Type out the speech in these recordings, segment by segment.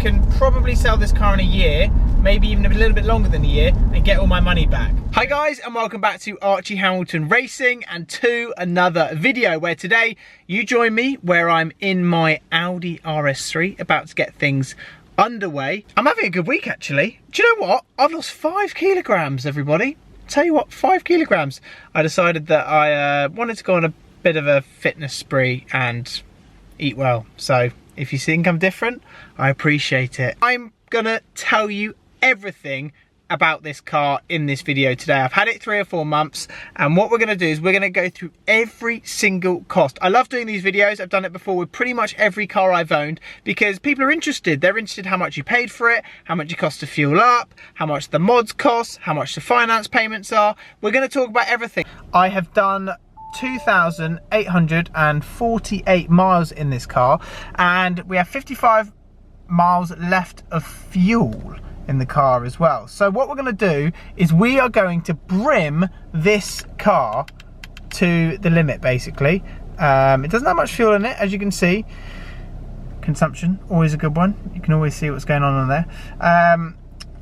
can probably sell this car in a year, maybe even a little bit longer than a year, and get all my money back. Hi guys, and welcome back to Archie Hamilton Racing and to another video where today you join me where I'm in my Audi Rs3 about to get things underway. I'm having a good week actually. Do you know what? I've lost 5 kilograms, everybody. Tell you what, 5 kilograms. I decided that I wanted to go on a bit of a fitness spree and eat well. So if you think I'm different, I appreciate it. I'm gonna tell you everything about this car in this video today. I've had it 3 or 4 months, and what we're going to do is we're going to go through every single cost. I love doing these videos. I've done it before with pretty much every car I've owned because people are interested. They're interested how much you paid for it, how much it costs to fuel up, how much the mods cost, how much the finance payments are. We're going to talk about everything. I have done 2,848 miles in this car, and we have 55 miles left of fuel in the car as well. So what we're going to do is we are going to brim this car to the limit basically. It doesn't have much fuel in it, as you can see. Consumption, always a good one. You can always see what's going on there. I've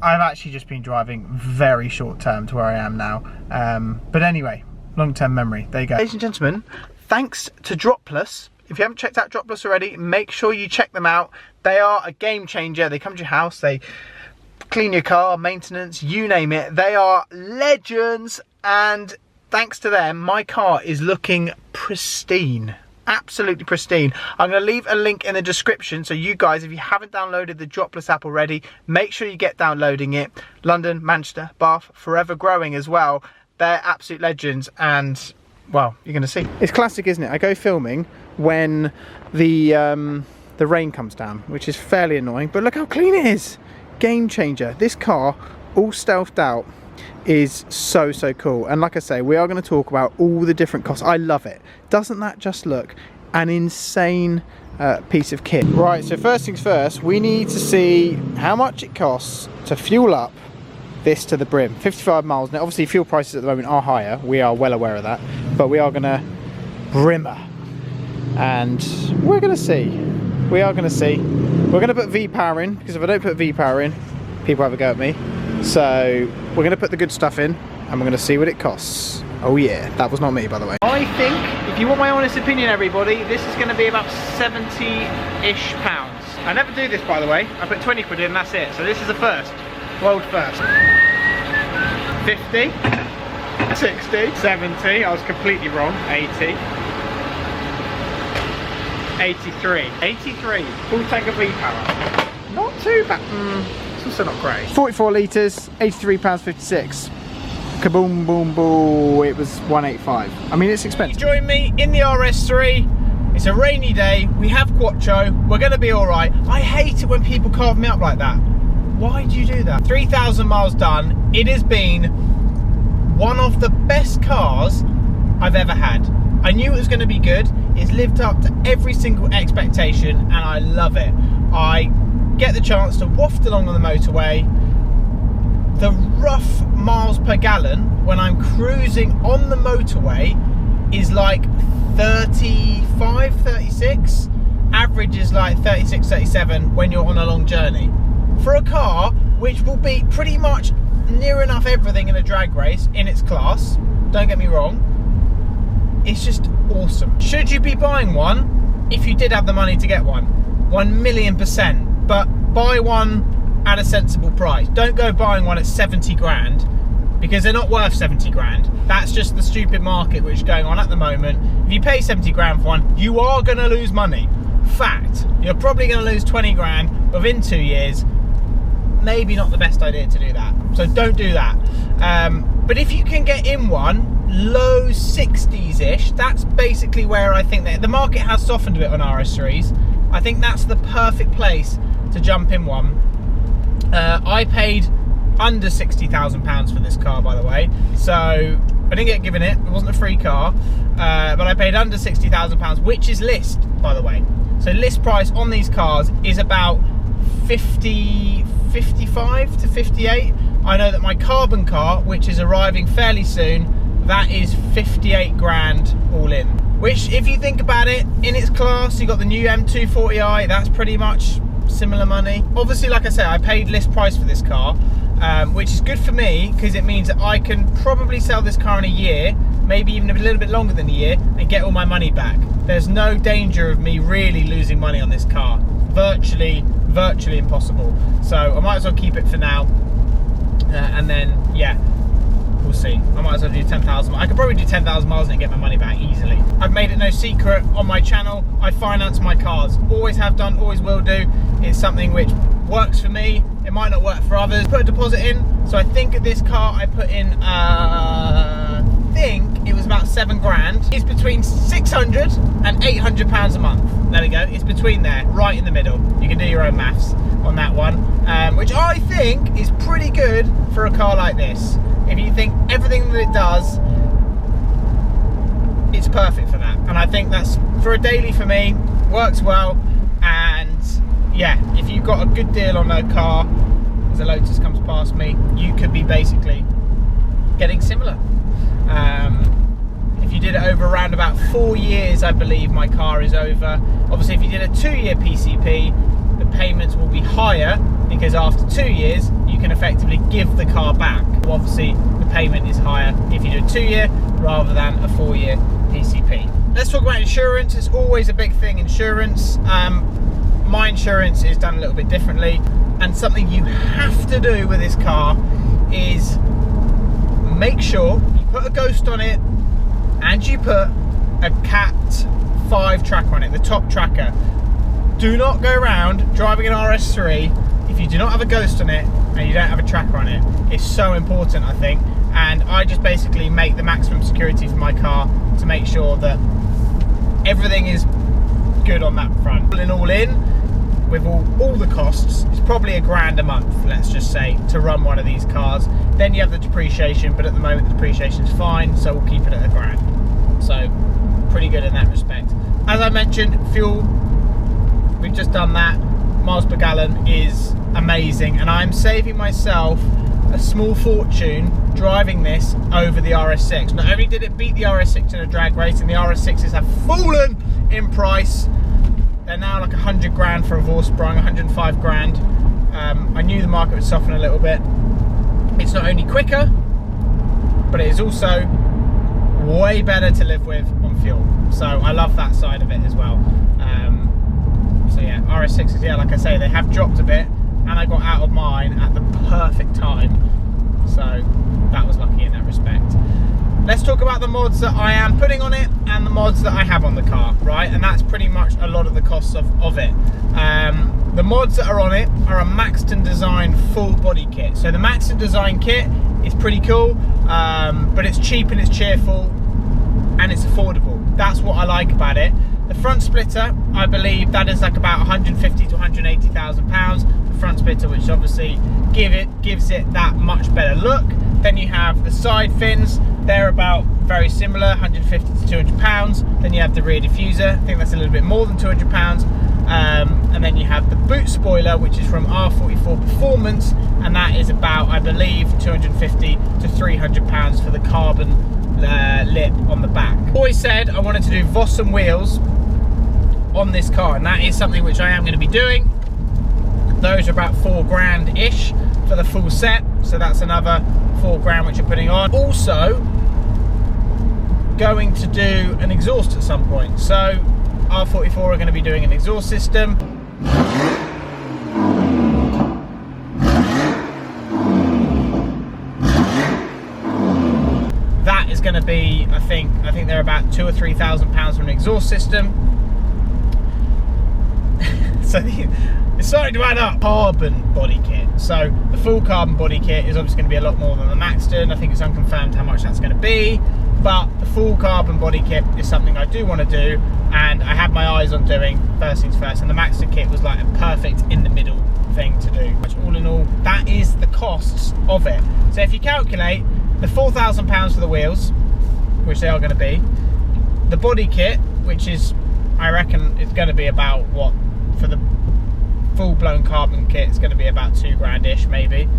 actually just been driving very short term to where I am now. But anyway, long-term memory, there you go. Ladies and gentlemen, thanks to Drop Plus. If you haven't checked out Drop Plus already, make sure you check them out. They are a game changer. They come to your house, they clean your car, maintenance, you name it. They are legends, and thanks to them, my car is looking pristine. Absolutely pristine. I'm going to leave a link in the description, so you guys, if you haven't downloaded the Drop Plus app already, make sure you get downloading it. London, Manchester, Bath, forever growing as well. They're absolute legends, and well, you're going to see. It's classic, isn't it? I go filming when the rain comes down, which is fairly annoying, but look how clean it is. Game changer. This car, all stealthed out, is so cool. And like I say, we are going to talk about all the different costs. I love it. Doesn't that just look an insane piece of kit? Right, so first things first, we need to see how much it costs to fuel up this to the brim. 55 miles. Now obviously fuel prices at the moment are higher, we are well aware of that, but we are going to brimmer, and we're going to see. We are going to see. We're going to put V-Power in, because if I don't put V-Power in, people have a go at me. So we're going to put the good stuff in, and we're going to see what it costs. Oh yeah, that was not me, by the way. I think, if you want my honest opinion, everybody, this is going to be about 70-ish pounds. I never do this, by the way. I put 20 quid in, and that's it. So this is a first. World first. 50, 60, 70, I was completely wrong, 80. 83, full tank of V-Power. Not too bad. It's also not great. 44 litres, £83.56. Kaboom, boom, boom. It was 185. I mean, it's expensive. You join me in the Rs3. It's a rainy day. We have Quattro. We're going to be all right. I hate it when people carve me up like that. Why do you do that? 3,000 miles done. It has been one of the best cars I've ever had. I knew it was going to be good. It's lived up to every single expectation, and I love it. I get the chance to waft along on the motorway. The rough miles per gallon when I'm cruising on the motorway is like 35, 36. Average is like 36, 37 when you're on a long journey. For a car which will beat pretty much near enough everything in a drag race in its class, don't get me wrong, it's just awesome. Should you be buying one if you did have the money to get one? 1,000,000%. But buy one at a sensible price. Don't go buying one at 70 grand, because they're not worth 70 grand. That's just the stupid market which is going on at the moment. If you pay 70 grand for one, you are going to lose money. Fact. You're probably going to lose 20 grand within 2 years. Maybe not the best idea to do that. So don't do that. But if you can get in one, low 60s-ish, that's basically where I think that the market has softened a bit on Rs3s. I think that's the perfect place to jump in one. I paid under £60,000 for this car, by the way, so I didn't get given it. It wasn't a free car, but I paid under £60,000, which is list, by the way. So list price on these cars is about 55 to 58. I know that my carbon car, which is arriving fairly soon, that is 58 grand all in. Which, if you think about it, in its class, you got the new M240i. That's pretty much similar money. Obviously, like I said, I paid list price for this car, which is good for me because it means that I can probably sell this car in a year, maybe even a little bit longer than a year, and get all my money back. There's no danger of me really losing money on this car. Virtually impossible. So I might as well keep it for now, and then yeah, we'll see. I might as well do 10,000. I could probably do 10,000 miles and get my money back easily. I've made it no secret on my channel, I finance my cars. Always have done, always will do. It's something which works for me. It might not work for others. Put a deposit in. So I think at this car I put in, I think it was about 7 grand. It's between 600 and 800 pounds a month. There we go. It's between there, right in the middle. You can do your own maths on that one, which I think is pretty good for a car like this. If you think everything that it does, it's perfect for that. And I think that's, for a daily for me, works well. And yeah, if you've got a good deal on a car, as a Lotus comes past me, you could be basically getting similar. If you did it over around about 4 years, I believe my car is over. Obviously, if you did a 2-year PCP, the payments will be higher because after 2 years, you can effectively give the car back. Obviously, the payment is higher if you do a 2-year rather than a 4-year PCP. Let's talk about insurance. It's always a big thing, insurance. My insurance is done a little bit differently, and something you have to do with this car is make sure you put a ghost on it and you put a Cat 5 tracker on it, the top tracker. Do not go around driving an RS3 if you do not have a ghost on it and you don't have a tracker on it. It's so important, I think, and I just basically make the maximum security for my car to make sure that everything is good on that front. All in, with all the costs, it's probably £1 grand a month, let's just say, to run one of these cars. Then you have the depreciation, but at the moment the depreciation is fine, so we'll keep it at £1 grand. So pretty good in that respect. As I mentioned, fuel, we've just done that. Miles per gallon is amazing, and I'm saving myself a small fortune driving this over the RS6. Not only did it beat the RS6 in a drag race, and the RS6s have fallen in price. They're now like 100 grand for a Vorsprung, 105 grand. I knew the market would soften a little bit. It's not only quicker, but it is also way better to live with on fuel. So I love that side of it as well. So yeah, RS6s, yeah, like I say, they have dropped a bit, and I got out of mine at the perfect time. So that was lucky in that respect. Let's talk about the mods that I am putting on it and the mods that I have on the car, right? And that's pretty much a lot of the costs of it. The mods that are on it are a Maxton Design full body kit. So the Maxton Design kit is pretty cool, but it's cheap and it's cheerful and it's affordable. That's what I like about it. The front splitter, I believe that is like about 150 to 180,000 pounds. The front splitter, which obviously gives it that much better look. Then you have the side fins. They're about very similar, 150 to 200 pounds. Then you have the rear diffuser. I think that's a little bit more than 200 pounds. And then you have the boot spoiler, which is from R44 Performance, and that is about, I believe, 250 to 300 pounds for the carbon lip on the back. Always said I wanted to do Vossen wheels on this car, and that is something which I am going to be doing. Those are about 4 grand ish for the full set, so that's another 4 grand which you're putting on. Also going to do an exhaust at some point, so R44 are going to be doing an exhaust system. That is going to be, I think they're about £2,000 or £3,000 for an exhaust system. So it's starting to add up. Carbon body kit. So the full carbon body kit is obviously going to be a lot more than the Maxton. I think it's unconfirmed how much that's going to be, but the full carbon body kit is something I do want to do, and I have my eyes on doing first things first. And the Maxton kit was like a perfect in the middle thing to do. All in all, that is the costs of it. So if you calculate the £4,000 for the wheels, which they are going to be, the body kit, which is, I reckon it's going to be about, what, for the full-blown carbon kit, it's going to be about 2 grand ish maybe.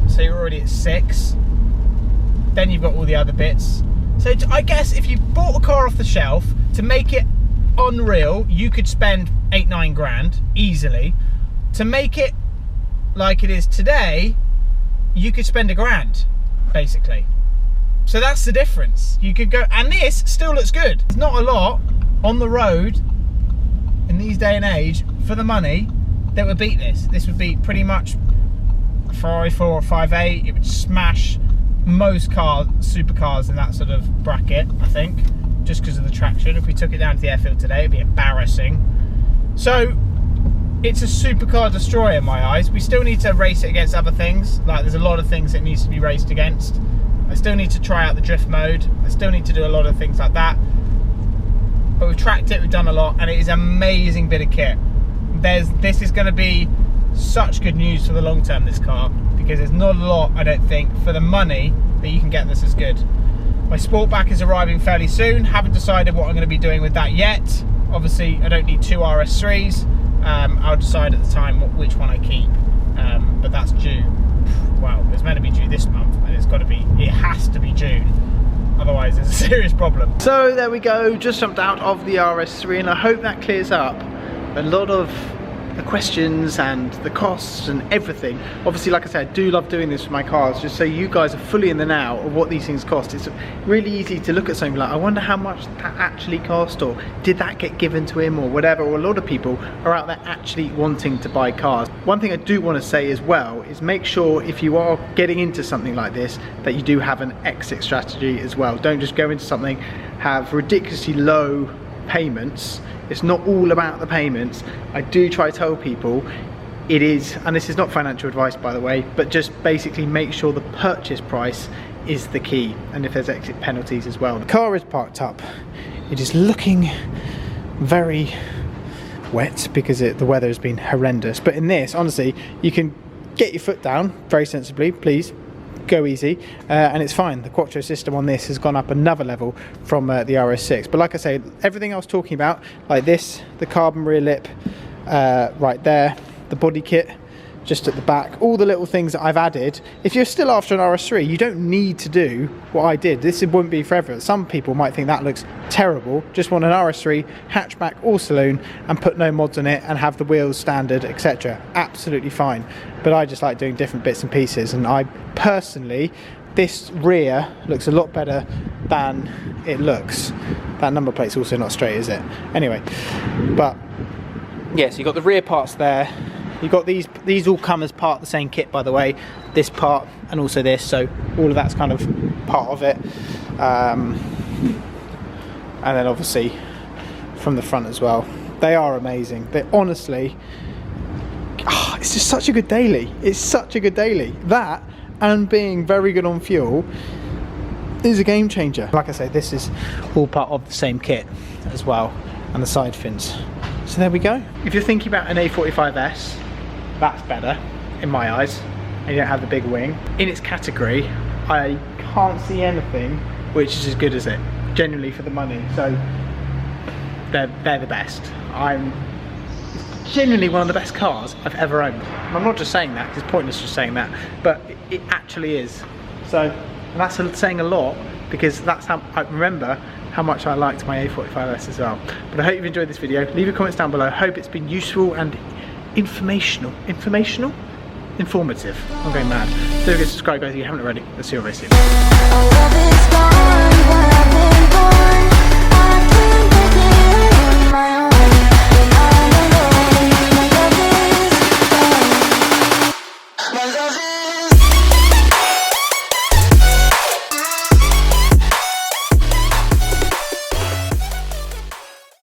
So you're already at 6. Then you've got all the other bits. So I guess if you bought a car off the shelf, to make it unreal. You could spend 8-9 grand easily. To make it like it is today, you could spend £1 grand, basically. So that's the difference. You could go, and this still looks good. It's not a lot on the road in these day and age for the money that would beat this. This would beat pretty much a Ferrari 4 or 5.8. It would smash most cars, supercars in that sort of bracket, I think, just because of the traction. If we took it down to the airfield today, it'd be embarrassing. So it's a supercar destroyer in my eyes. We still need to race it against other things. Like, there's a lot of things it needs to be raced against. I still need to try out the drift mode. I still need to do a lot of things like that. But we've tracked it, we've done a lot, and it is an amazing bit of kit. This is going to be such good news for the long term, this car, because there's not a lot, I don't think, for the money that you can get this as good. My Sportback is arriving fairly soon. Haven't decided what I'm going to be doing with that yet. Obviously, I don't need 2 RS3s. I'll decide at the time which one I keep, but that's due. Well, it's meant to be due this month, and it has to be June, otherwise there's a serious problem. So there we go, just jumped out of the RS3, and I hope that clears up a lot of the questions and the costs and everything. Obviously, like I said, I do love doing this with my cars, just so you guys are fully in the now of what these things cost. It's really easy to look at something like, I wonder how much that actually cost, or did that get given to him, or whatever. Or a lot of people are out there actually wanting to buy cars. One thing I do want to say as well is make sure, if you are getting into something like this, that you do have an exit strategy as well. Don't just go into something, have ridiculously low payments. It's not all about the payments. I do try to tell people it is, and this is not financial advice by the way, but just basically make sure the purchase price is the key, and if there's exit penalties as well. The car is parked up. It is looking very wet because the weather has been horrendous, but in this, honestly, you can get your foot down very sensibly, please. Go easy, and it's fine. The Quattro system on this has gone up another level from the RS6. But like I say, everything I was talking about, like this, the carbon rear lip right there, the body kit just at the back, all the little things that I've added. If you're still after an RS3, you don't need to do what I did. This wouldn't be forever. Some people might think that looks terrible, just want an RS3 hatchback or saloon and put no mods on it and have the wheels standard, etc. Absolutely fine. But I just like doing different bits and pieces, and I personally, this rear looks a lot better than it looks. That number plate's also not straight, is it? Anyway, but yeah, so you've got the rear parts there. You've got these all come as part of the same kit, by the way, this part and also this, so all of that's kind of part of it. And then obviously from the front as well. They are amazing. They honestly, it's just such a good daily. It's such a good daily. That, and being very good on fuel, is a game changer. Like I say, this is all part of the same kit as well, and the side fins. So there we go. If you're thinking about an A45S, that's better in my eyes, and you don't have the big wing. In its category, I can't see anything which is as good as it, genuinely, for the money. So they're the best. It's genuinely one of the best cars I've ever owned. And I'm not just saying that, because it's pointless just saying that, but it actually is. So, and that's saying a lot, because that's how I remember how much I liked my A45S as well. But I hope you've enjoyed this video. Leave your comments down below. I hope it's been useful and informative. I'm going mad. Don't forget to subscribe, guys, if you haven't already. Let's see you very soon.